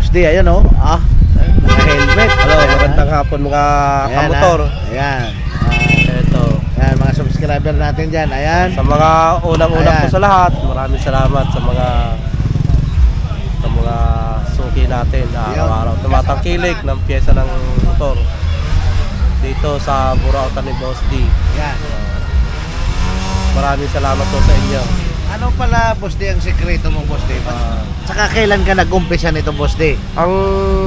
Boss D, ayan oh. Naka-helmet. Hello, magandang hapon mga kamotor. Ayan. Ito. Ayan, mga subscriber natin dyan. Ayan. Sa mga unang-unang po sa lahat, maraming salamat sa mga suki natin araw-araw. Tumatangkilik ng pyesa ng motor dito sa Burautan ni Boss D. Ayan. Maraming salamat po sa inyo. Ano pala, Boss D, ang sekreto mo, Boss D? Saka kailan ka nag-umpisa nito, Boss D? Ang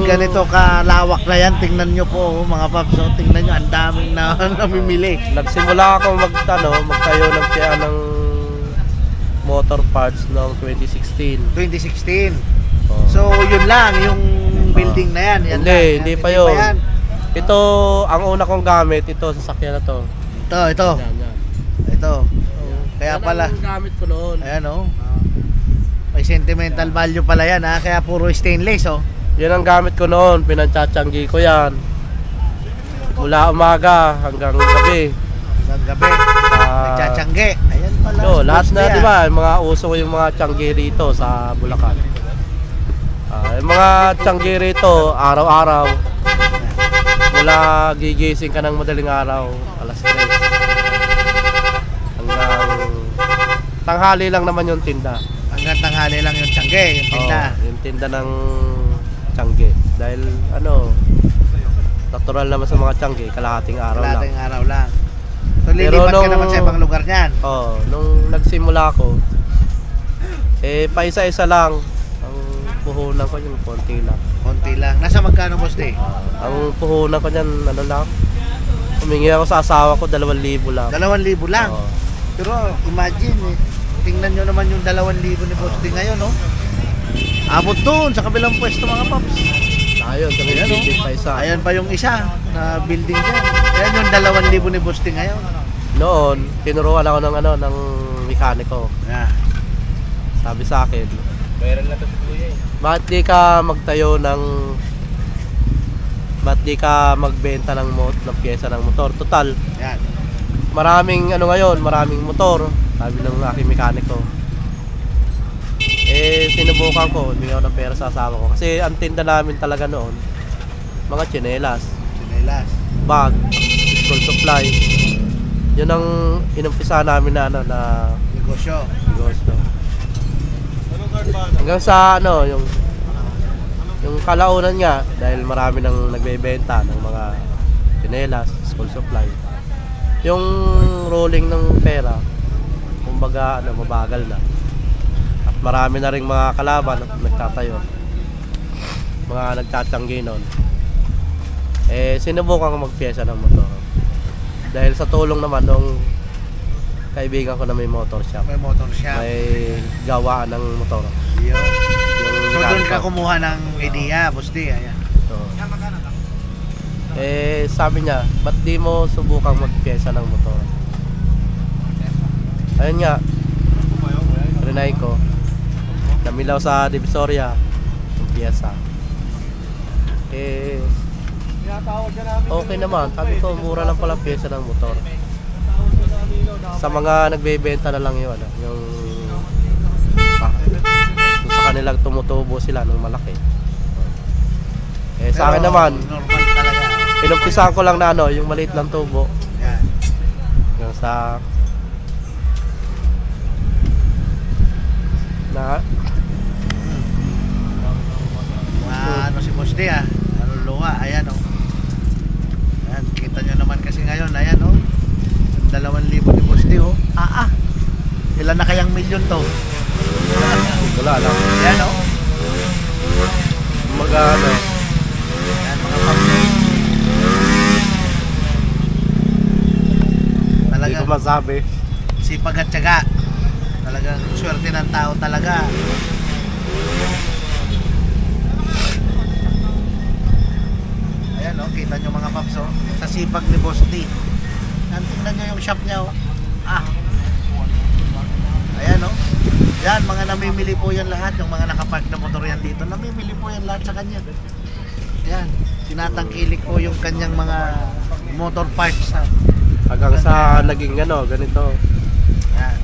Ganito kalawak na yan, tingnan nyo po, mga paps. So, tingnan nyo, ang daming na namimili. nagsimula ako magtayo ng kaya ng motor parts noong 2016. 2016. So, yun lang, yung building na yan. Hindi pa yun. Ito, ang una kong gamit, ito, sasakyan na to. Ito. Yan. Ito. Kaya Yan pala. ang gamit ko noon. Ayan oh. May sentimental value pala yan ha. Kaya puro stainless oh. Yan ang gamit ko noon. Pinantsatsyanggi ko yan. Mula umaga hanggang gabi. Hanggang gabi. Nagtsatsanggi. Ayan pala. Lahat na, di ba? Mga uso yung mga tiyanggi rito sa Bulacan. Yung mga tiyanggi rito, araw-araw. Mula gigising ka ng madaling araw, alas 3. Tanghali lang naman yung tinda. Hanggang tanghali lang yung tiyangge, yung tinda. Yung tinda ng tiyangge. Dahil natural naman sa mga tiyangge, kalahating araw lang. Kalahating araw lang. So lilipat ka naman sa ibang lugar niyan. Nung nagsimula ko, paisa-isa lang. Ang puhunan ko yung konti lang. Konti lang. Nasa magkano, Boss D? Ang puhunan ko niyan, lang. Humingi ako sa asawa ko, 2,000 lang. 2,000 lang? Pero imagine tingnan nyo naman yung 2,000 ni Boss D ngayon, no? Abot doon sa kabilang pwesto, mga paps. Ayun, building pa isa. Ayan pa yung isa na building dyan. Ayan yung 2,000 ni Boss D ngayon. Noon, tinuruan ako ng mekaniko. Yeah. Sabi sa akin, mayroon na to si Kuya eh. Bakit di ka magbenta ng pyesa ng motor? Total. Yan. Maraming maraming motor. Sabi ng aking mekaniko. Sinubukan ko, hindi ako ng pera sa asawa ko. Kasi ang tinda namin talaga noon, mga tsinelas, bag, school supply. Yun ang inumpisa namin na negosyo. Hanggang sa yung kalaunan nga, dahil marami nang nagbebenta ng mga tsinelas, school supply. Yung rolling ng pera, kumbaga mabagal na. At marami na ring mga kalaban at nagtatayo. Mga nagtatanggi noon. Sinubukan ko magpiyesa ng motor. Dahil sa tulong naman nung kaibigan ko na may motor shop. May gawaan ng motor. So doon ka kumuha ng idea, Boss D. Ayan. Sabi niya, ba't di mo subukang magpiyesa ng motor? Ayun nga, rinay ko, namilaw sa Divisoria yung piyesa. Okay naman, sabi ko, mura lang pala piyesa ng motor. Sa mga nagbebenta na lang yun, yung sa kanilang tumutubo sila ng malaki. Sa akin naman, inumpisahan ko lang na yung maliit lang tubo. Yung sa si Boss D naluluwa, ayan oh. Ayan, kita nyo naman kasi ngayon, ayan oh. 2,000 ni Boss D oh. Ilan na kayang milyon to? Wala lang. Ayan oh. Ayan, mga paps. Hindi ko masabi. Sipag at tiyaga. Talagang swerte ng tao talaga. Ayan o, kita nyo mga paps o. Sa sipag ni Boss D. Tingnan nyo yung shop niya o. Ayan o. Yan, mga namimili po yan lahat. Yung mga nakapark na motor yan dito, namimili po yan lahat sa kanya. Yan, tinatangkilik po yung kanyang mga motor parts. Hanggang sa naging ganito. Yan.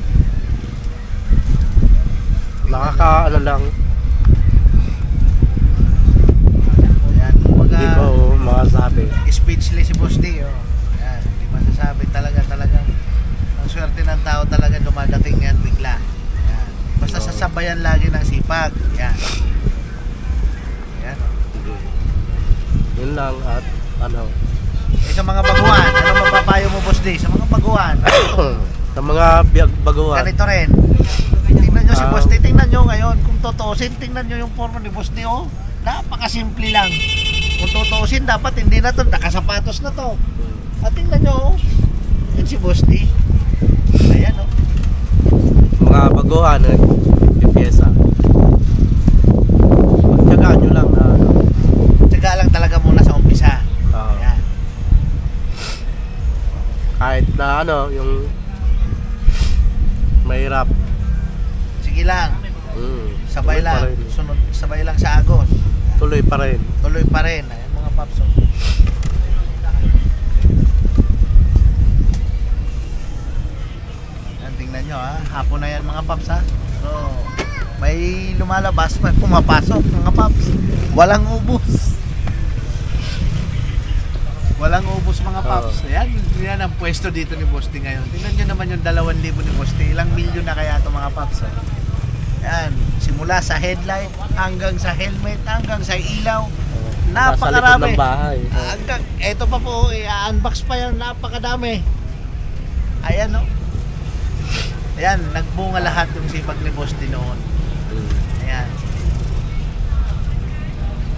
Nakaka lang. Hindi ko makasabi. speechless si Boss D. Oh. Yan, hindi masasabi talaga. Ang swerte ng tao talaga dumadating yan bigla. Yan. Basta Oo. sasabayan lagi ng sipag. Yan. Yan. Yun lang at ano. Sa mga baguhan, ano mapapayo mo Boss D? Sa mga baguhan, Sa mga baguhan. ganito rin. Tingnan nyo si Boss D, tingnan nyo ngayon. Kung tutuusin, tingnan nyo yung forma ni Boss D. Oh, napakasimple lang. Kung tutuusin, dapat hindi na to, nakasapatos na to. At tingnan nyo, oh. Yan si Boss D. Ayan, oh. Mga baguhan, piyesa. Pagtyagaan nyo lang na ano. Tsaga lang talaga muna sa umpisa. Oo. Ayan. Kahit na ano, yung mahirap. Sige lang. Sabay Tuloy pa lang. rin. Sunod, sabay lang sa agos. Tuloy pa rin. Tuloy pa rin. Ayan mga paps. Oh. Yan, tingnan nyo ha. Hapon na yan mga paps ha. So, may lumalabas, may pumapasok mga paps. Walang ubos. Walang ubos mga paps. Yan ang pwesto dito ni Boss D ngayon. Tingnan nyo naman yung 2,000 ni Boss D. Ilang milyon na kaya ito mga paps. Oh. Yan, simula sa headlight hanggang sa helmet, hanggang sa ilaw. Nasa likod Napakarami. ng bahay. Hanggang, eto pa po, i-unbox pa yan, napakadami. Ayan o. Ayan, nagbunga lahat yung sipag ni Boss D noon. Ayan.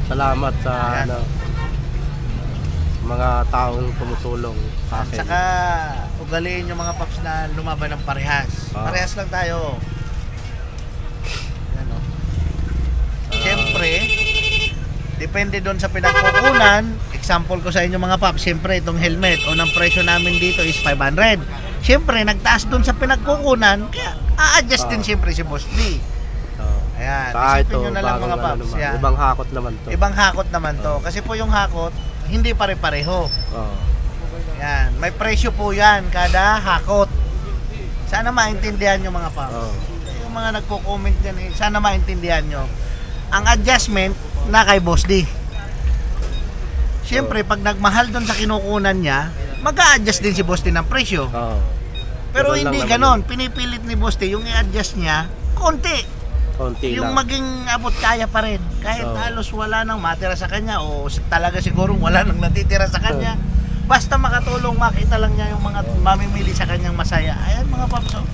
Salamat sa Ayan. ano, mga taong tumutulong sa At akin. saka, ugaliin yung mga paps na lumaban ng parehas. Ah. Parehas lang tayo. Ayan o. Siyempre, depende doon sa pinagkukunan. Example ko sa inyo mga paps, siyempre itong helmet o ng presyo namin dito is 500. Siyempre, nagtaas doon sa pinagkukunan, kaya a-adjust din siyempre si Boss D. Ayan, Kahit isipin nyo na lang mga bagong paps. naman. Yan. Ibang hakot naman to. Ibang hakot naman to. Kasi po yung hakot, hindi pare-pareho. Oo. Yan, may presyo po yan kada hakot. Sana maintindihan nyo mga paps. Oo. Yung mga nagko-comment dyan, sana maintindihan nyo. Ang adjustment na kay Boss D. Siyempre, pag nagmahal doon sa kinukunan niya, mag-a-adjust din si Boss D ng presyo. Oo. Pero Ganun hindi lang ganon. naman Pinipilit ni Boss D yung i-adjust niya, konti. Konti Yung lang. maging abot kaya pa rin. Kahit Oo. halos wala nang matira sa kanya o talaga siguro wala nang natitira sa kanya. Basta makatulong, makita lang niya yung mga mamimili sa kanyang masaya. Ayan mga paps. Oh.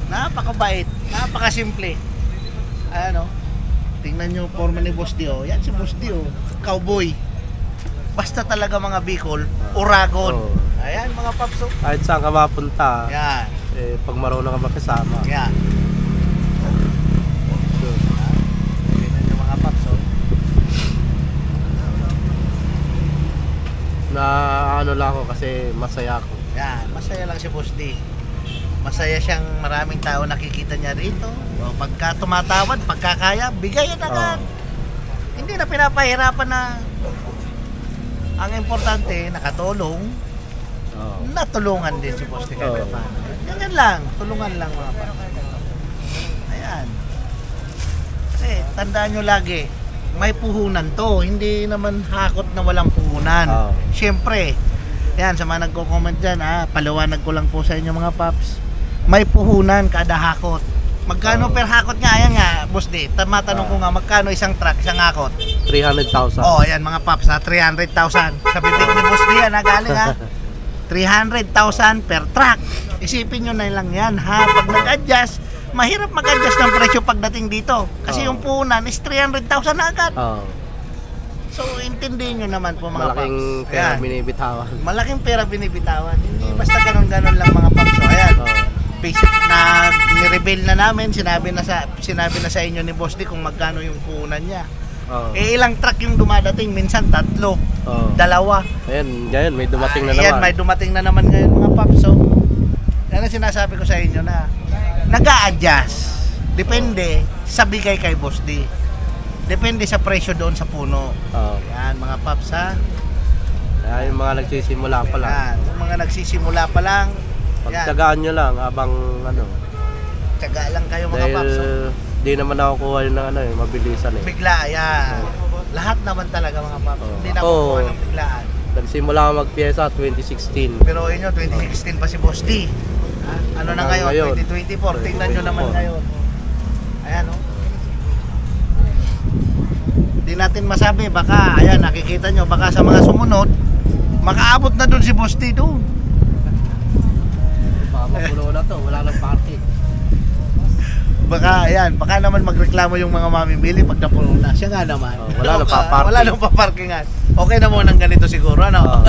Napakabait, napakasimple. Ayan o. Tingnan nyo forma ni Boss D. Oh. Yan si Boss D. Oh. Cowboy. Basta talaga mga Bicol, Uragon. Oo. Ayan mga paps. Oh. Kahit saan ka mapunta, Yan. pag marunong ka makisama. Yan. Tingnan nyo mga paps. Oh. Na ano lang ako kasi masaya ako. Yan, masaya lang si Boss D. Masaya siyang maraming tao nakikita niya rito. O, pagka tumatawad, pagka kaya, bigay yan agad. Hindi na pinapahirapan na. Ang importante, nakatulong, Oo. natulungan din si Boss D. Oo. Ganyan lang, tulungan lang mga pa. Ayan. Kasi, tandaan nyo lagi, may puhunan to. Hindi naman hakot na walang puhunan. Oo. Siyempre, yan, sa mga nagko-comment dyan, paliwanag ko lang po sa inyo mga paps. May puhunan kada hakot. Magkano Oo. per hakot nga? Ayan nga, Boss D. Matanong ko nga, magkano isang truck, isang hakot? 300,000. Oh, ayan mga paps, 300,000. Sa bibig ni Boss D yan, galing ha. 300,000 per truck. Isipin nyo na lang yan ha. Pag nag-adjust, mahirap mag-adjust ng presyo pagdating dito. Kasi Oo. yung puhunan is 300,000 na agad. Oo. So, intindihin nyo naman po mga Malaking paps. pera Ayan. binibitawan. Malaking pera binibitawan. Hindi basta ganon-ganon lang mga paps. So, ayan. Oo. Basic na ni-reveal na namin, sinabi na sa inyo ni Boss D kung magkano yung puhunan niya. Oo. Ilang truck yung dumadating, minsan 3, Oo. 2. Ayan, ngayon may dumating na Ayan, naman. may dumating na naman ngayon mga paps. So, yan ang sinasabi ko sa inyo na nag-a-adjust. Depende sa bigay kay Boss D. Depende sa presyo doon sa puno. Oo. Yan mga paps ha. Kaya yung mga nagsisimula pa lang. Yan, yung mga nagsisimula pa lang. Yan, Pagtyagaan nyo lang habang ano. tiyaga lang kayo mga Dahil paps. So, di naman nakukuha yun ng ano mabilisan eh. bigla, yan. Lahat naman talaga mga paps. Oo. Hindi na Ako, kukuha ng biglaan. Nagsimula ako magpiyesa 2016. Pero inyo, 2016 pa si Boss D. Ha? Ano na Hanggang ngayon? ngayon. 2024. Tingnan nyo naman 2024. ngayon. Ayan, oh. Hindi natin masabi. Baka, ayan, nakikita nyo. Baka sa mga sumunod, makaabot na doon si Boss D doon. Baka mapulo na to, wala nang parking. Baka, ayan, baka naman magreklamo yung mga mamimili pag napuno na. Siya nga naman. Oh, wala nang paparking. Wala nang paparkingan. Okay na muna ng ganito siguro, ano? Oo.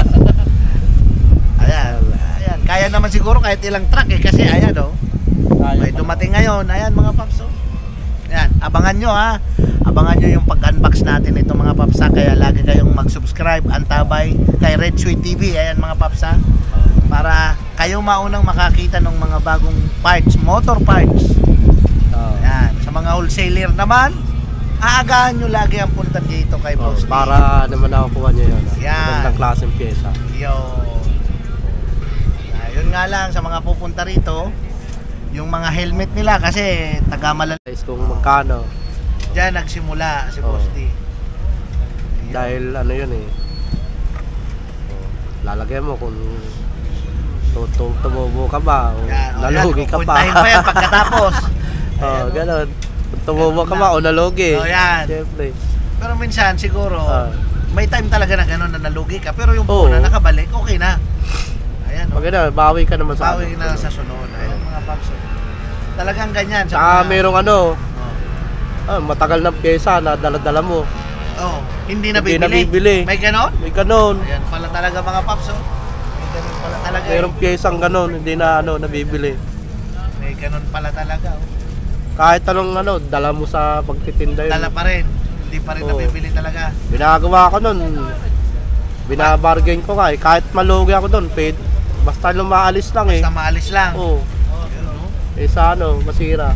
Ayan, ayan. Kaya naman siguro kahit ilang truck eh. Kasi ayan, oh. May dumating ngayon. Ayan, mga paps, oh. Ayan, abangan nyo, ha. Abangan nyo yung pag-unbox natin ito, mga paps, ha. Kaya lagi kayong mag-subscribe, antabay kay Red Sweet TV. Ayan, mga paps, ha. Para kayo maunang makakita ng mga bagong parts, motor parts. Ayan, sa mga wholesaler naman, aagahan nyo lagi ang punta dito kay Boss D. Para naman nakukuha nyo yun. Yan. Magandang klaseng pyesa. Yun nga lang sa mga pupunta rito, yung mga helmet nila kasi taga-Malala. Guys, kung magkano. Diyan nagsimula si Boss D. Dahil ano yun eh. Lalagyan mo kung tumubo ka ba o nalugi ka pa. Pupuntahin pa yan pagkatapos. Oh, ganun. Kung tumubo ka ba o nalugi. Oh, yan. Siyempre. Pero minsan siguro, may time talaga na gano'n na nalugi ka. Pero yung puna nakabalik, okay na. Ayan. Pag gano'n, bawi ka naman sa bawi na sa sunod. Ayan, mga paps. Talagang ganyan. Saka merong matagal ng pyesa na dala-dala mo. Oh, hindi Hindi nabibili. nabibili. May gano'n? May ganon. Ayan pala talaga mga paps. May gano'n pala talaga. Merong pyesang ganon, hindi na nabibili. May gano'n pala talaga. Kahit anong dala mo sa pagtitinda yun. Dala pa rin. Hindi pa rin nabibili talaga. Binagawa ko nun. Binabargain ko nga eh. Kahit malugi ako doon, basta lumaalis lang eh. Basta maalis lang. Oo. Yun, oh. Eh sa masira.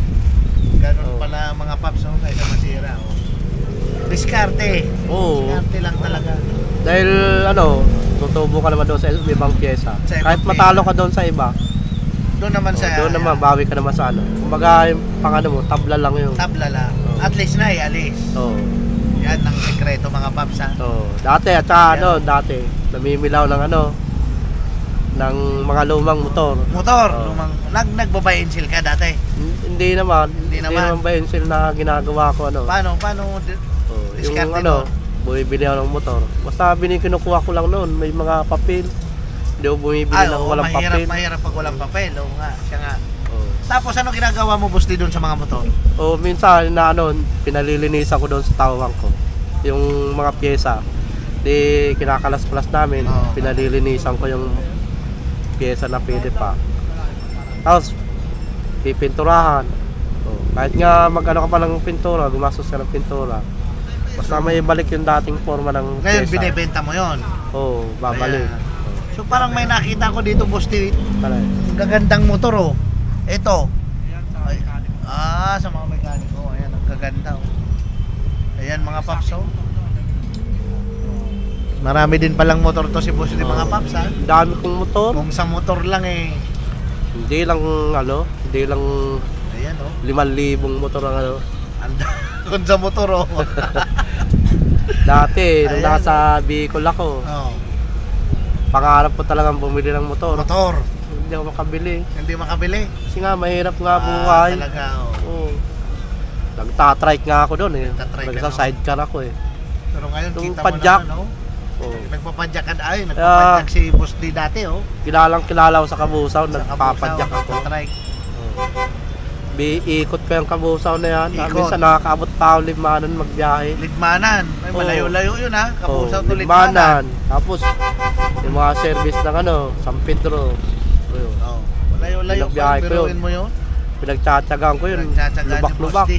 Ganun pala mga paps, kaysa masira. Oh. Diskarte. Oo. Diskarte lang talaga. Dahil tutubo ka naman doon sa ibang pyesa. Sa ibang Kahit matalo ka doon sa iba. Doon naman sa... Doon naman, bawi ka naman sa Kumbaga, yung mo, tabla lang yun. Tabla lang. Oo. At least na alis. Oo. Yan ang sekreto mga paps, ha. Oo. Dati, at saka dati, namimilaw ng ng mga lumang motor. Motor. Oo. Nagbabuy-and-sell ka dati. Hindi naman. Hindi naman. ba yun sila na ginagawa ko Paano? Yung Diskarte mo? bumibili ako ng motor. Basta kinukuha ko lang noon, may mga papel. Hindi ako bumibili ng walang papel. Mahirap pag walang papel. Oo nga, siya nga. Oo. Tapos ano ginagawa mo, Boss D, doon sa mga motor? O minsan pinalilinisan ko doon sa tawang ko. Yung mga pyesa. Di kinakalas-kalas namin, Oo. pinalilinisan ko yung pyesa na pwede pa. Tapos pipinturahan. Kahit nga ka pa ng pintura, gumastos ka ng pintura. Basta may balik yung dating forma ng Ngayon, pyesa. binibenta mo yon. Oo, babalik. Ayan. So parang may nakita ko dito, Boss D, Pala. gagandang motor, oh. Ito. Ay, sa mga mekaniko. Ayan, ang gaganda, oh. Ayan, mga paps, oh. Marami din palang motor to si Boss D, mga paps, ha. Ang dami kong motor. Kung sa motor lang, eh. Hindi lang hindi lang Ayan, oh. 5,000 motor ang Kung sa motor, oh. Dati, nung Ayan. nasa Bicol ako, Oh. pangarap ko talagang bumili ng motor. Motor. Hindi ako makabili. Hindi makabili. Kasi nga, mahirap nga buhay. Talaga, oh. Oo. Nagtatrike nga ako doon eh. Nagtatrike ka, Nagsa-sidecar ako eh. Pero ngayon, Yung kita padjak. mo na, no? Oo. Nagpapadyak ka, nagpapadyak si Boss D dati, oh. Kilala ko sa Kabusaw, Sa nagpapadyak Kabusaw, ako. nagtatrike. Ikot ko yung Kabusaw na yan. Ikot. Minsan nakakaabot pa ako 5 magbiyahe. Ligmanan. Ay, Oo. malayo-layo yun, ha. Kapusaw Oo, to Ligmanan. Tapos, yung mga service ng San Pedro. Ayun. Oh. Malayo-layo. Pinagbiyahe ko Biruin yun. mo yun. Pinagtsatsagaan ko yun. Nagtsatsagaan si Boss Lubak-lubak. D.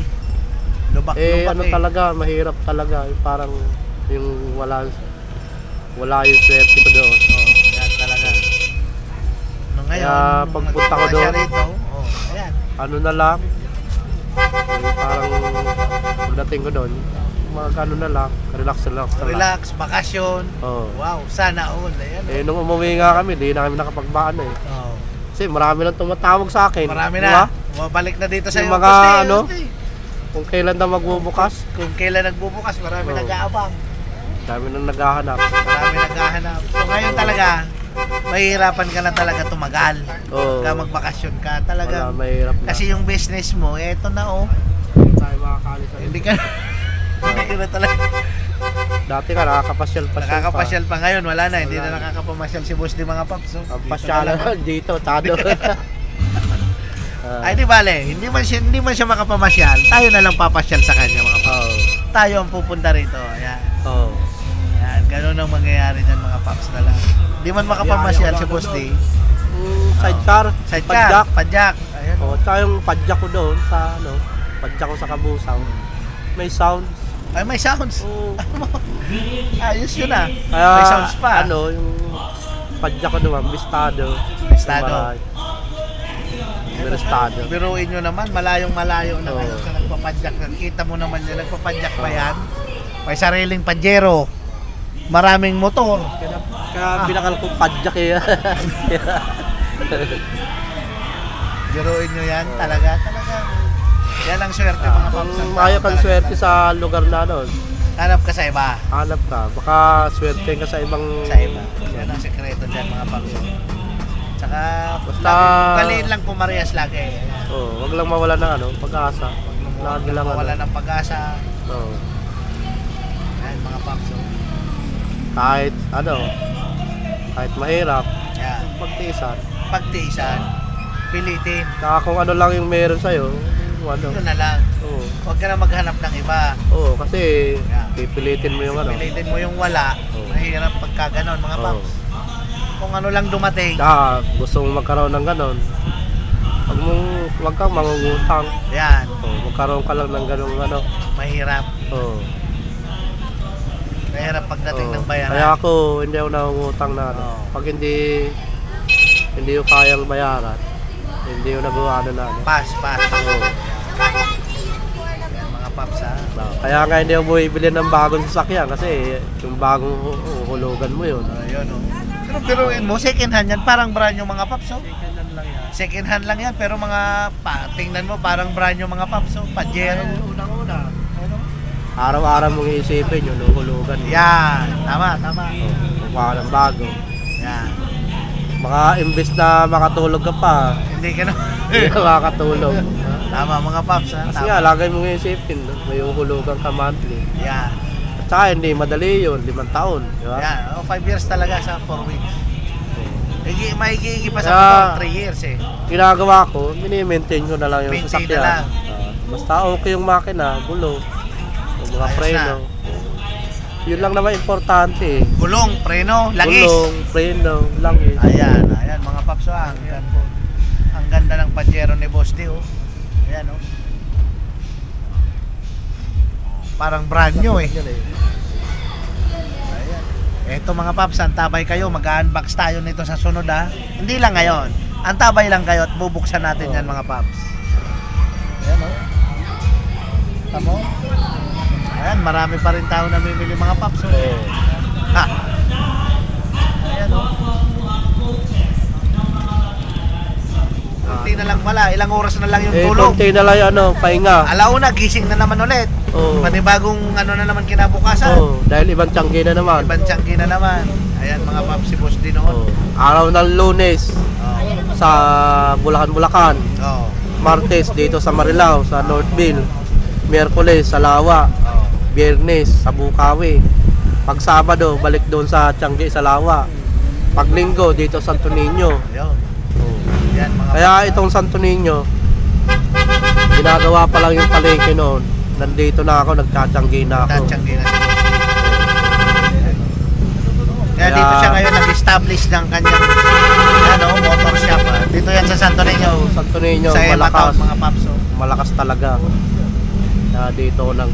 Lubak-lubak, eh. Talaga, mahirap talaga. Yung parang, yung wala yung swerte ko doon. Oh, yan talaga. No, ngayon, Kaya, pagpunta ko nagpunta siya doon, rito, oh, ayan. na lang, yung parang pagdating ko doon, na lang, relax na lang. Relax, bakasyon. Oo. Wow, sana all. Ayan, Nung umuwi nga kami, di na kami nakapagbaan eh. oh. Kasi marami nang tumatawag sa akin. Marami Diba? na. Bumabalik na dito sa Yung iyo. mga, Boss D. Kung kailan na magbubukas, Kung kailan nagbubukas, marami Oo. nag-aabang. dami nang naghahanap. Marami naghahanap. So ngayon talaga, mahihirapan ka na talaga tumagal. Oo. Pagka magbakasyon ka, Wala, talagang mahirap na. kasi yung business mo, eto na oh. Hindi tayo makakali sa Hindi ka hindi ka na talaga Dati ka nakakapasyal-pasyal pa. nakakapasyal pa ngayon, wala na, hindi Wala na na. nakakapamasyal si boss di mga paps. So, Ang dito pasyalan na lang. dito, tado. Ay di bale, hindi man siya makapamasyal, tayo na lang papasyal sa kanya mga paps. Oo. Tayo ang pupunta rito. Ayan. Oo. Ayan, ganun ang mangyayari dyan mga paps na lang. Hindi man makapamasyal si boss di. Sidecar, Sidecar, padjak. Ayan. Oh, tsaka yung padjak ko doon sa ano, padjak ko sa Kabusang. May sounds. Ay, may sounds. Oo. Ayos yun ah. Kaya May sounds pa. ano, yung padjak ko naman, bistado. Bistado. Bistado. Biruin nyo naman, malayong-malayo na Oo. kayo sa nagpapadyak. Kita mo naman yan, nagpapadyak pa yan. May sariling pajero. Maraming motor. Kaya binakal ko padjak eh. Biruin nyo yan, talaga. Yan ang swerte mga paps. Kung ayaw kang swerte sa lugar na ano, Hanap ka sa iba. hanap ka. Baka swerte ka sa ibang... Sa iba. Yan ang sekreto dyan mga paps. Tsaka, Basta... baliin lang pumarehas lagi. Oh, wag lang mawala ng ano, pag-asa. Lagi lang Wala ano. ng pag-asa. Oh. Yan mga paps. Kahit ano, kahit mahirap, Yan. pagtiisan. Pagtiisan. Pilitin. Saka kung ano lang yung meron sa'yo, ano. Yun na lang. Oo. Huwag ka na maghanap ng iba. Oo, kasi Yeah. pipilitin mo yung ano. Pilitin mo yung wala. Oo. Mahirap pagka ganon mga Oo. paps. Kung ano lang dumating. Saka gusto mong magkaroon ng ganon, wag kang mangungutang. Yan. Oo, magkaroon ka lang ng ganong ano. Mahirap. Oo. Mahirap pagdating Oo. ng bayaran. Kaya ako, hindi ako nangungutang na ano. Oo. Pag hindi ko kayang bayaran, hindi ko nagawa na ano. Pass. Oo. Yan mga paps ha. Kaya nga hindi ako bumibili ng bagong sasakyan kasi yung bagong hulugan mo yun. Ayun o. Pero biruin mo, second hand yan. Parang brand yung mga paps o. Second hand lang yan. Pero mga, tingnan mo, parang brand yung mga paps o. Pajero. Unang-una. Araw-araw mong iisipin yung hulugan mo. Yan. Tama. Mukha ng bago. Yan. Baka imbes na makatulog ka pa, Hindi ka na. hindi ka makakatulog. Tama mga paps ha. Kasi Tama. nga, lagay mong iisipin, may hulugan ka monthly. Yan. At saka hindi madali yun, 5 taon. Di ba? Yan. 5 years talaga sa 4 weeks. Maigigi pa sa Kaya- 3 years eh. Ginagawa ko, mini-maintain ko na lang yung Maintain sasakyan. na lang. Basta okay yung makina, gulo, yung mga Ayos preno. Yun lang naman importante eh. Gulong, preno, langis. Gulong, preno, langis. Ayan mga paps ha. Ang ganda ng Pajero ni Boss D oh. Ayan oh. Parang brand new eh. Yan eh. Ayan. Eto mga paps, antabay kayo, mag-unbox tayo nito sa sunod ha. Hindi lang ngayon. Antabay lang kayo at bubuksan natin yan mga paps. Ayan oh. Tamo? Ayan, marami pa rin tao namimili mga paps oh. Oo. Ha. Ayan oh. Kunti na lang pala, ilang oras na lang yung tulog. Konti na lang yung ano, pahinga. Alauna, gising na naman ulit. Oo. Panibagong ano na naman kinabukasan. Oo, dahil ibang tiyanggi na naman. Ibang tiyanggi na naman. Ayan mga paps, si Boss D noon. Oo. Araw ng Lunes Oh. sa Bulacan, Oh. Martes dito sa Marilao, sa Northville, Miyerkules sa Lawa, Oh. Biyernes sa Bukawi. Pag Sabado, balik doon sa Tiangge sa Lawa. Pag Linggo dito sa Santo Niño. Ayun. Yan mga Kaya itong Santo Niño, ginagawa pa lang yung palengke noon. Nandito na ako, nagtatiangge na ako. tiyanggi na si Boss D. Kaya Kaya- dito siya ngayon nag-establish ng kanyang ano, motor shop. Dito yan sa Santo Niño. Santo Niño, Sa Emma malakas. Town mga paps. Oh. Malakas talaga. Kaya dito nag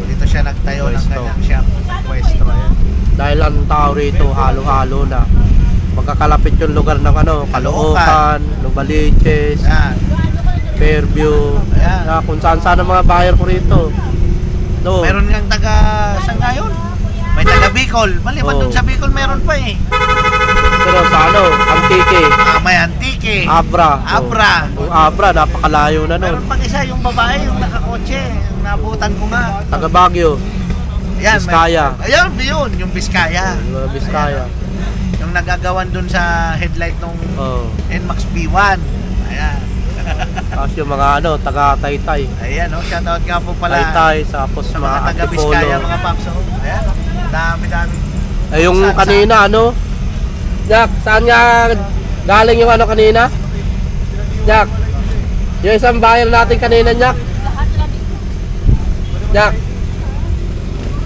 Dito siya nagtayo ng Pwesto. kanyang shop. Pwesto. Ayan. dahil ang tao rito halo-halo na. Magkakalapit yung lugar ng ano, Caloocan, Novaliches, Yan. Fairview. Ayan. Kaya kung saan-saan ang mga buyer ko rito. No. Meron ngang taga saan ngayon? May taga Bicol. Maliban Oo. dun sa Bicol meron pa eh. Pero sa ano, Antique, May Antique. Abra. Abra. Yung Abra, napakalayo na nun. Meron pang isa yung babae yung kotse. Nabutan ko nga. Taga Baguio. Ayan, Biskaya. Ayan, yun, yung Biskaya. Mga Biskaya. Yung nagagawan dun sa headlight ng Oo. NMAX B1. Ayan. Tapos yung mga taga Taytay. Ayan, oh, shoutout nga po pala Taytay, tapos sa mga mga taga Antipolo. Biskaya, mga paps. Oh. Ayan, dami. Eh yung Saan? kanina Jack, saan nga galing yung kanina? Jack, yung isang bayan natin kanina, Jack.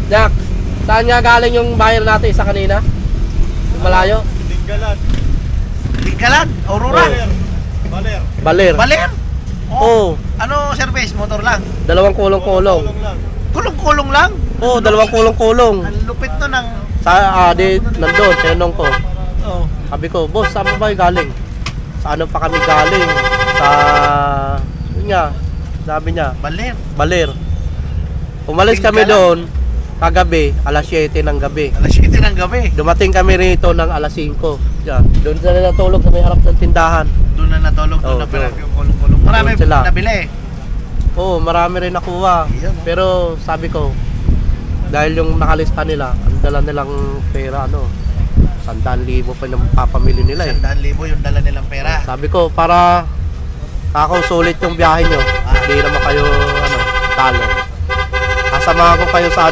Jack, saan nga galing yung bayan natin isa kanina? Yung malayo? Tinggalan, Aurora. Baler. Baler. Oo. Ano service? Motor lang. Dalawang kulong-kulong. Kulong-kulong lang. Oo, dalawang kulong-kulong. Ang lupit to ng... Di nandun, tinanong ko. Oh. Sabi ko, boss, saan ba kayo galing? Sa ano pa kami galing? Yun nga, sabi niya, Baler. Baler. Umalis kami doon kagabi, alas 7 ng gabi. Alas 7 ng gabi. Dumating kami rito ng alas 5. Yan. Doon sila natulog sa may harap ng tindahan. Doon na natulog, doon Oh, na pala doon. yung kulong-kulong. Marami Doon sila. nabili. Oo, marami rin nakuha. Iyon. Pero sabi ko, dahil yung nakalista nila, ang dala nilang pera, 100,000 pa ng papamili nila eh. 100,000 yung dala nilang pera. Sabi ko, para sulit yung biyahe nyo, hindi naman kayo talo. Kasama ko kayo sa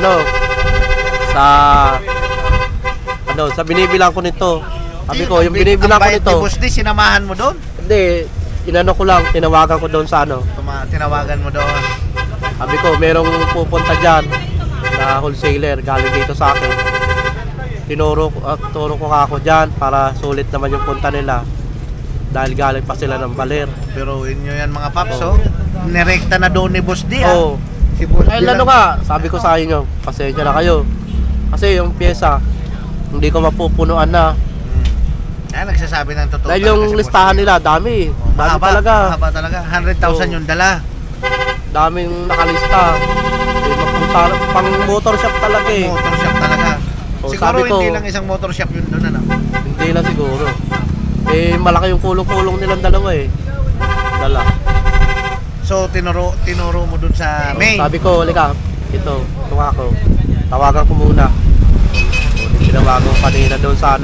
sa binibilang ko nito. Sabi ko, yung binibilang ko nito, Ang Boss D, sinamahan mo doon? hindi, inano ko lang, tinawagan ko doon sa Tinawagan mo doon. sabi ko, merong pupunta dyan na wholesaler, galing dito sa akin. Turo ko ako dyan para sulit naman yung punta nila. Dahil galing pa sila ng Baler. Pero inyo yan mga paps, oh. Nirekta na doon ni Boss D, ah. Oo. Si Boss D Dahil lang. sabi ko sa inyo, pasensya na kayo. Kasi yung pyesa, hindi ko mapupunuan na. Nagsasabi ng totoo. Dahil talaga yung si Boss listahan D. nila, dami. Oh, Dami mahaba, talaga. mahaba talaga. 100,000 Oo. yung dala. Daming nakalista. Pang motor shop talaga eh. Motor shop talaga. Oh, Siguro sabi ko- hindi lang isang motor shop yun doon, ano? Hindi lang siguro. Eh, malaki yung kulong-kulong nilang dalawa eh. Dala. So, tinuro mo doon sa May. Sabi ko, halika, ito ako. Tawagan ko muna. Tinawagan ko kanina doon sa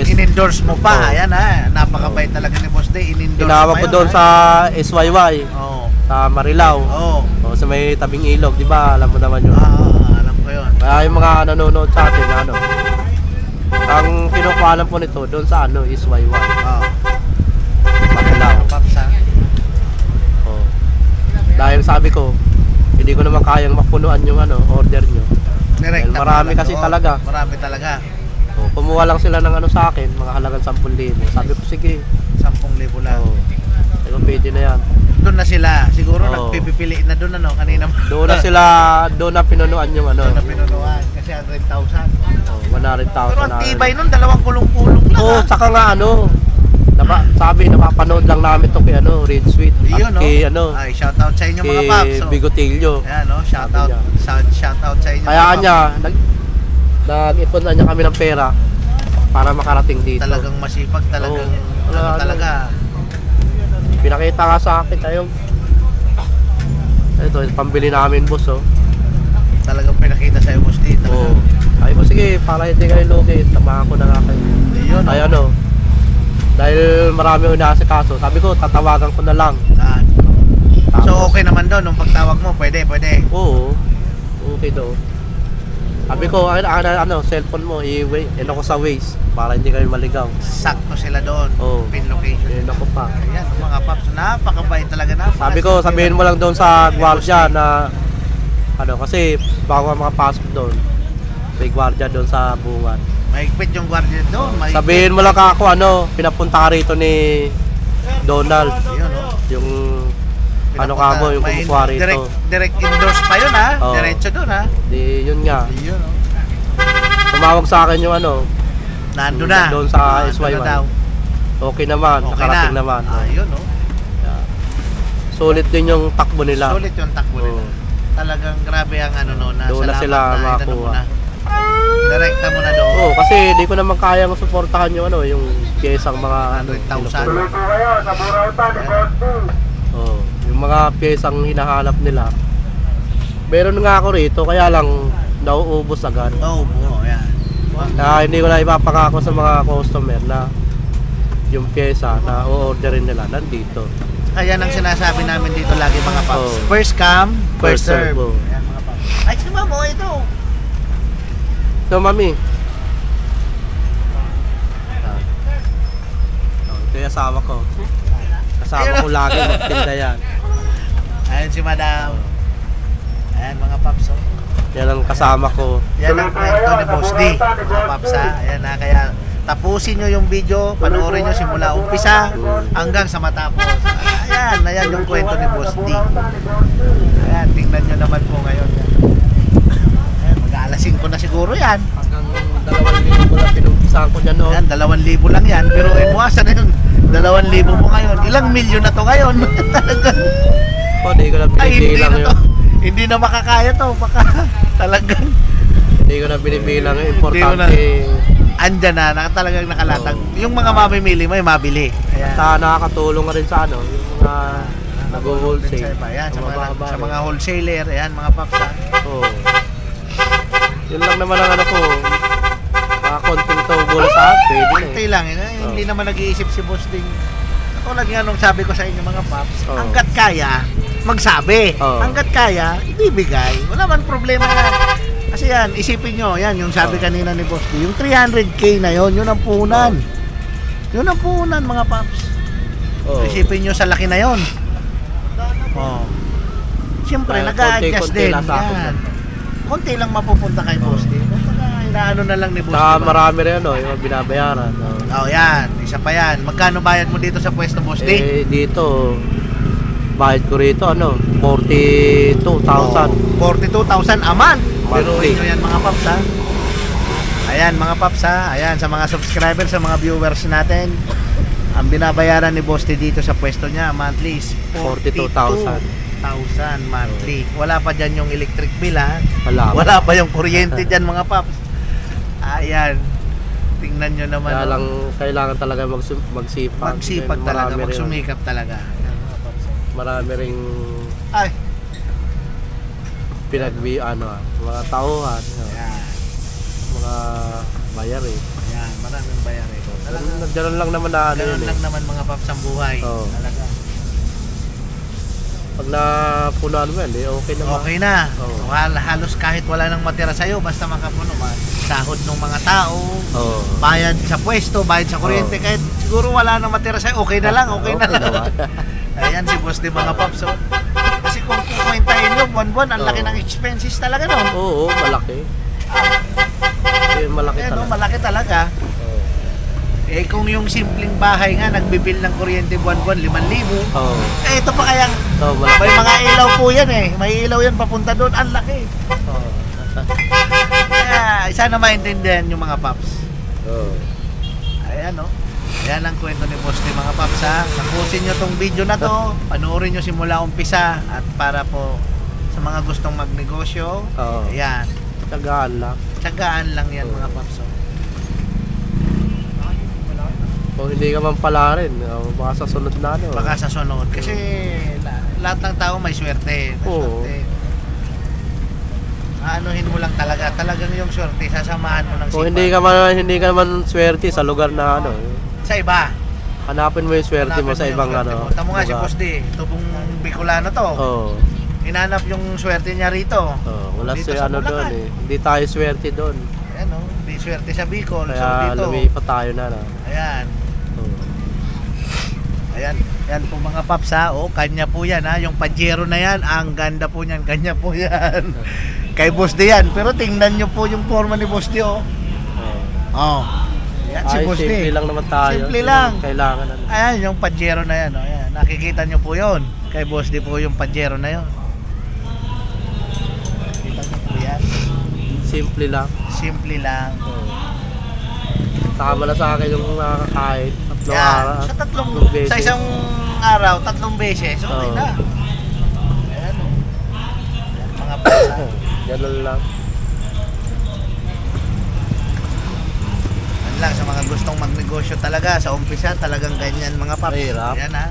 In-endorse mo pa. Oo. Ayan, ha. Napakabait talaga ni Boss D. In-endorse tinawag pa ko yun, doon ha? sa SYY, Oo. sa Marilao. Oo. O, sa may tabing ilog, di ba? Alam mo naman yun. Alam ko yun. Kaya yung mga nanonood sa atin, ang kinukuhanan po nito doon sa SYY. Oo. Marilao. Paps, ha? O. Dahil sabi ko, hindi ko naman kayang mapunuan yung order nyo. Direkta Dahil marami pala kasi doon. talaga. Marami talaga. O, kumuha lang sila ng sa akin, mga halagang 10,000. Sabi ko, sige. 10,000 lang. O. Sabi ko, pwede na yan. Doon na sila. Siguro Oo. nagpipili na doon, kanina. Doon na sila, doon na pinunuan yung Doon na pinunuan. Kasi 100,000. Oh, 100,000 Pero ang na. tibay nun, dalawang kulong-kulong lang. Oo, ha? saka nga sabi, napapanood lang namin to kay Red Sweet. Yun, At kay Ay, shoutout sa inyo mga kay paps. Oh. Bigotillo. Ayan, shoutout. Shoutout sa inyo. Kaya mga niya, nag-ipon na niya kami ng pera para makarating paps. dito. Talagang masipag, talagang, Oo. talaga. Pinakita nga sa akin tayo. Ito, pambili namin, boss, oh. Talagang pinakita sa iyo, Boss D. Oo. Ay ko, sige, para hindi kayo lugi, tamahan ko na nga kayo. Yun, Ay dahil marami ko kaso, sabi ko, tatawagan ko na lang. So, okay naman doon, nung pagtawag mo, pwede. Oo, okay daw. Sabi ko, cellphone mo, ko sa Waze para hindi kayo maligaw. Sakto sila doon. Oo. Pin location. Ako pa. Ayan, mga paps, napakabait talaga. Sabi ko, sabihin mo lang doon sa gwardiya na, kasi bago ka makapasok doon, may gwardiya doon sa bungan. Mahigpit yung guardia doon. Sabihin mo lang ako, pinapunta ka rito ni Donald. Yun, Yung, Pinapunta- yung may kumukuha rito. Direct endorse pa yun, ha? Oo. Diretso doon, ha? Di, yun nga. Yun, Tumawag sa akin yung Nando na. doon sa Nando SYY. na daw. Okay naman, Okay nakarating na. naman. Yun, Sulit din yung takbo nila. Sulit yung takbo nila. Oo. Talagang grabe ang na Doon na salamat sila na makakuha. mo na. Direkta mo na doon. Oo, kasi di ko naman kayang suportahan yung yung pyesang mga 100,000. Oo, yung mga piyesang hinahanap nila. Meron nga ako rito, kaya lang nauubos agad. Oo, yan. Kaya hindi ko na ipapangako sa mga customer na yung pyesa na o-orderin nila nandito. Kaya nang sinasabi namin dito lagi mga paps. Oh. First come, first serve. oh. Ayan mga paps. Ay, si Mamo, ito. So, mami. Ito yung asawa ko. Kasama ko lagi magtinda yan. Ayan si Madam. Ayan mga paps. Oh. Yan ang kasama ko. Yan ang kwento ni Boss D. Mga paps ha. Ayan na, kaya tapusin nyo yung video, panoorin nyo simula umpisa hanggang sa matapos. Ayan yung kwento ni Boss D. Ayan, tingnan nyo naman po ngayon. Ayan, mag-aalas 5 na siguro yan. Hanggang 2,000 ko lang pinumpisahan ko dyan noon. Ayan, 2,000 lang yan. Pero imuwasan na yung 2,000 mo ngayon. Ilang milyon na to ngayon? O, di ko lang Ay, hindi binibilang na yun. to. Hindi na makakaya to. Baka talagang Hindi ko na binibilang yun. Importante. andyan na talagang nakalatag. Yung mga mamimili mo, mabili. Ayan. Sa nakakatulong ka rin sa ano, yung mga nag-wholesale. Ayan, sa mga, mababa sa rin. mga wholesaler, ayan, mga paps. Ha? Oo. Yun lang naman ang ano ko. Mga konting tubo na sa akin, pwede na Konti eh. lang, hindi naman nag-iisip si Boss Ding. Katulad nga nung sabi ko sa inyo mga paps, Oo. hanggat kaya, magsabi. Oo. Hanggat kaya, ibibigay. Wala man problema yan. Kasi yan, isipin nyo, yan, yung sabi kanina ni Boss D, yung 300k na yon, yun ang puhunan. Yun ang puhunan mga paps. Oo. Isipin nyo sa laki na yon. Oh. Siyempre, Kaya nag-a-adjust konti-konti din. lang sa akin Yan. yan. Konti lang mapupunta kay Boss D. Kumbaga, inaano na lang ni Boss D. Saka ba? marami rin ano, yung binabayaran. Oo. Oh, yan. Isa pa yan. Magkano bayad mo dito sa pwesto, Boss D? Dito, bayad ko rito ano, 42,000. 42,000 a month. Pero Monthly. inyo yan mga paps ha. Ayan mga paps ha. Ayan sa mga subscribers, sa mga viewers natin. Ang binabayaran ni Boss D dito sa pwesto niya monthly is 42,000 monthly. Wala pa dyan yung electric bill ha. Wala. Pa yung kuryente dyan mga paps. Ayan. Tingnan nyo naman. Kaya oh. lang kailangan talaga magsipag. Magsipag talaga, Marami rin- magsumikap talaga. Ayan, mga paps. Marami ring Ay. mga tauhan, Ayan. mga bayarin. Ayan. Maraming bayarin. Talaga. Nagdaroon lang naman na ano Ganun yun lang eh. naman mga paps ang buhay. Oo. Talaga. Pag napunan mo yan, okay naman. Okay na. Oo. So, halos kahit wala nang matira sa'yo, basta makapuno man. Sahod ng mga tao, Oo. bayad sa pwesto, bayad sa kuryente, Oo. kahit siguro wala nang matira sa'yo, okay na lang, okay na lang. naman. Ayan si Boss di mga paps. So, kasi kung kukwentahin nyo, buwan-buwan, ang laki Oo. ng expenses talaga, no? Oo, malaki. Malaki Ayan, no? talaga. Malaki talaga. Oo. Eh kung yung simpleng bahay nga, nagbibil ng kuryente buwan-buwan, 5,000. Oo. Eh ito pa kayang, So, malaki. may mga ilaw po yan eh. May ilaw yan papunta doon, ang laki. Oo. Kaya, sana maintindihan yung mga paps. Oo. Ayan o. Ayan ang kwento ni Boss ni mga paps ha. Tapusin nyo tong video na to. Panoorin nyo simula umpisa. At para po sa mga gustong magnegosyo. Oo. Ayan. Tagaan lang. Tsagaan lang yan mga paps. Oh. Kung hindi ka man pala rin, baka sa sunod na ano. Baka sa sunod. Kasi lahat ng tao may swerte. May Oo. swerte. Aanuhin mo lang talaga. Talagang yung swerte. Sasamahan mo ng Kung sipag. hindi ka naman swerte sa lugar na ano, Sa iba. hanapin mo yung swerte mo Hanapin sa yung ibang swerte ano. mo. Tamo nga si lugar. Boss D. Ito pong Bicolano to. Oo. Hinanap yung swerte niya rito. Oo, wala Dito si sa ano Bulacan. doon eh. Hindi tayo swerte doon. Ayan o, di swerte sa Bicol. So Kaya dito, lumipat tayo na. No? ayan. Oo. Ayan, yan po mga paps ha. O, kanya po yan ha. Yung Pajero na yan, ang ganda po niyan. Kanya po yan. Kay Boss D yan. Pero tingnan nyo po yung forma ni Boss D oh. Oo. Oh. Yan si Ay, Boss D. simple lang naman tayo. Simple Yun lang. ang Kailangan ano. Ayan, yung Pajero na yan. Oh. Ayan. Nakikita nyo po yun. Kay Boss D po yung Pajero na yun. Nakikita nyo po yan. Simple lang. Simple lang. Oo. Tama na sa akin yung nakakain. Tatlong Yan. araw. Sa tatlong, beses. sa isang araw, 3 beses. Okay Oo. na. Ayan o. Ayan, mga pasa. Ganun lang. Yan lang sa mga gustong magnegosyo talaga. Sa umpisa talagang ganyan mga paps. Mahirap. Ayan ha.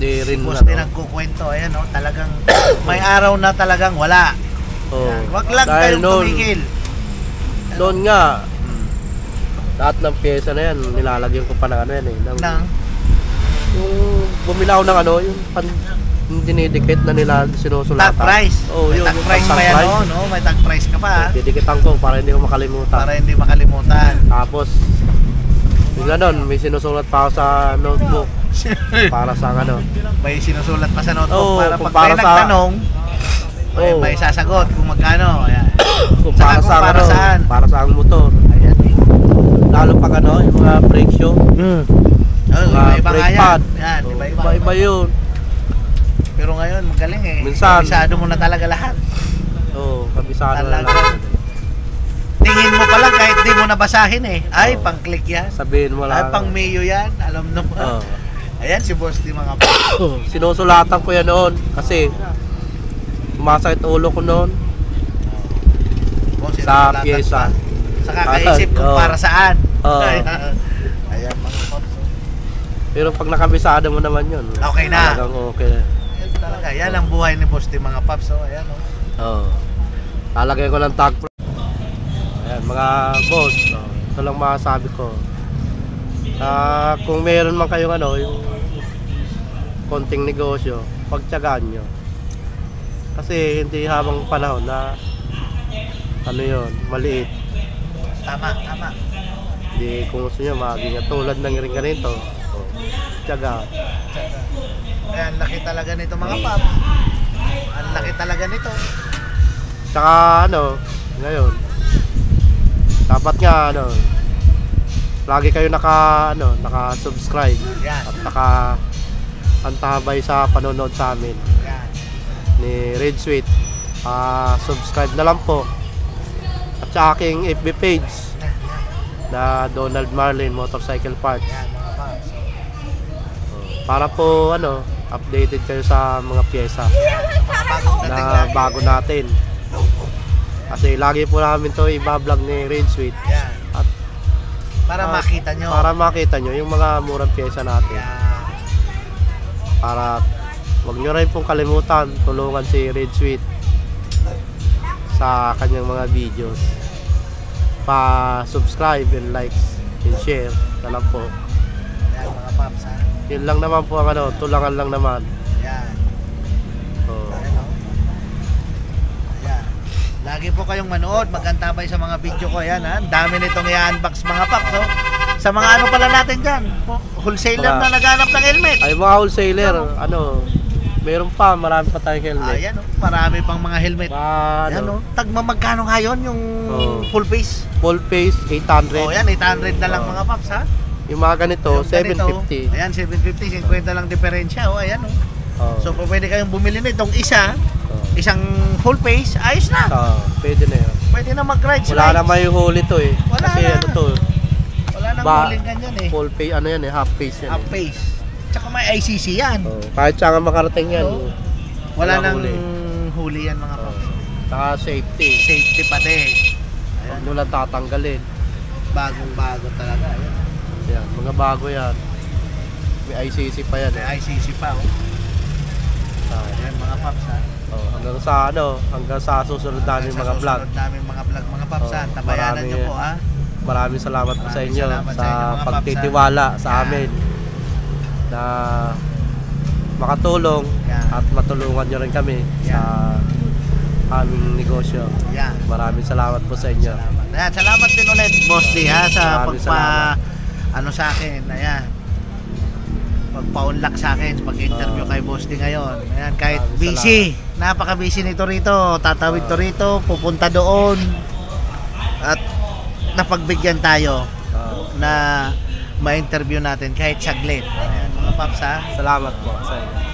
Di rin Boss din nagkukwento, ayan no, talagang may araw na talagang wala. Oh. Wag lang Dahil kayong noon, tumigil. Noon nga, lahat ng pyesa na yan, nilalagyan ko pa ng ano yan eh. Nang Yung bumilaw ng ano, yung dinidikit na nila sinusulatan. tag price. Oh, may yun, tag yung price tag pa yan price. no? May tag price ka pa. Didikitan ko para hindi ko makalimutan. Para hindi makalimutan. Tapos, bigla nun, may sinusulat pa ako sa notebook para sa ano. May sinusulat pa sa notebook Oo, para kung pag para may sa- nagtanong, Oo. may sasagot kung magkano. Ayan. Kung Saka para kung sa para ano, saan. para sa ang motor. Ayan eh. Lalo pag ano, yung mga brake show. Oh, Mga iba-iba nga brake yan. pad. Yan, Oh, iba-iba. Iba-iba yun. Pero ngayon, magaling eh. Minsan- Kabisado mo na talaga lahat. Oo, kabisado na Talaga. lang. Tingin mo pa lang kahit di mo nabasahin eh. Ay, Oo. pang-click yan. Sabihin mo Ay, lang. pang-mayo yan. Alam mo Oo. Ayan si boss di mga Sinusulatan ko yan noon kasi sumasakit ulo ko noon Boss, sa sinulatan pyesa. pa. Sa kakaisip kung Oo. para saan. Oo. Ayan mga pops. Pero pag nakabisado mo naman yun, Okay na. talagang okay na. Ayan talaga. Yan ang buhay ni boss di mga pops. Oh, ayan oh. Oo. Lalagay ko ng tag. Ayan, mga boss, ito lang masasabi ko. Kung meron man kayong ano, yung konting negosyo, pagtiyagaan nyo. Kasi hindi habang panahon na ano yun, maliit. Tama, tama. Hindi kung gusto nyo maging tulad ng ring ganito. Tiyaga. Ayan, laki talaga nito mga pops. Ang laki talaga nito. Tsaka ano, ngayon, dapat nga ano, lagi kayo naka-subscribe Yan. at naka-antabay sa panonood sa amin Yan. ni Red Sweet. Subscribe na lang po. At sa aking FB page na Donald Marlin Motorcycle Parts. Yan mga pops. Para po ano, updated kayo sa mga pyesa Mga bagong dating na lagi. bago natin. Kasi lagi po namin to i-vlog ni Red Sweet Yan. at Para makita nyo. para makita nyo yung mga murang pyesa natin. Yan. Para wag nyo rin pong kalimutan tulungan si Red Sweet sa kanyang mga videos. Pa-subscribe and likes and share na lang po. Yan mga pops ha. Yun lang naman po ang ano, tulangan lang naman. Yan. So, Ayan o. Ayan. Lagi po kayong manood, magantabay sa mga video ko. Ayan ha. Ang dami nitong i-unbox mga paps. Oh. Sa mga ano pala natin dyan. Wholesaler Mga- na naghanap ng helmet. ay mga wholesaler, ano, meron pa, marami pa tayong helmet. Ayan o. Marami pang mga helmet. Ayan Ano, o. Tagma magkano ngayon yung Oh. full face? full face, 800. O yan, 800 na lang Oh. mga paps ha. Yung mga ganito, Yung ganito, 750. Ayan, 750. 50 lang diferensya. O ayan o. Oh. So pwede kayong bumili nitong isa. Oh. Isang full face. Ayos na. Pwede na yun. Pwede na mag-ride Wala na may huli to eh. Wala Kasi na. ano to, Wala nang huling ganyan eh. full face, ano yan eh, half face yan. Half face. Tsaka may ICC yan. Oh. Kahit saan ka makarating yan. Oo. Wala Wala nang huli. huli yan mga Oh. paps. Saka safety. Safety pati. Huwag Ayan, nyo lang tatanggalin. bagong-bago talaga. Ayan. Yan, mga bago yan. May ICC pa yan eh. May ICC pa. Oh. Ayan mga paps ha. Hanggang sa susunod namin Sa mga vlog. susunod namin mga vlog mga paps ha. Oh, Tabayanan marami- nyo po ha. Maraming salamat po sa Maraming inyo salamat sa sa inyo, mga pagtitiwala paps, sa ha? amin na makatulong Yan. at matulungan nyo rin kami sa aming negosyo. Yan. Maraming salamat po sa inyo. Salamat. Ayan, salamat din ulit Boss D ha sa Maraming salamat. ano sa akin. Ayan. Pagpa-unlock sa akin pag-interview kay Boss D ngayon. Ayan, kahit Maraming busy, napaka-busy nito rito. Tatawid to rito, pupunta doon. At napagbigyan tayo na ma-interview natin kahit saglit. Ayan, mga paps ha. Salamat po sa inyo.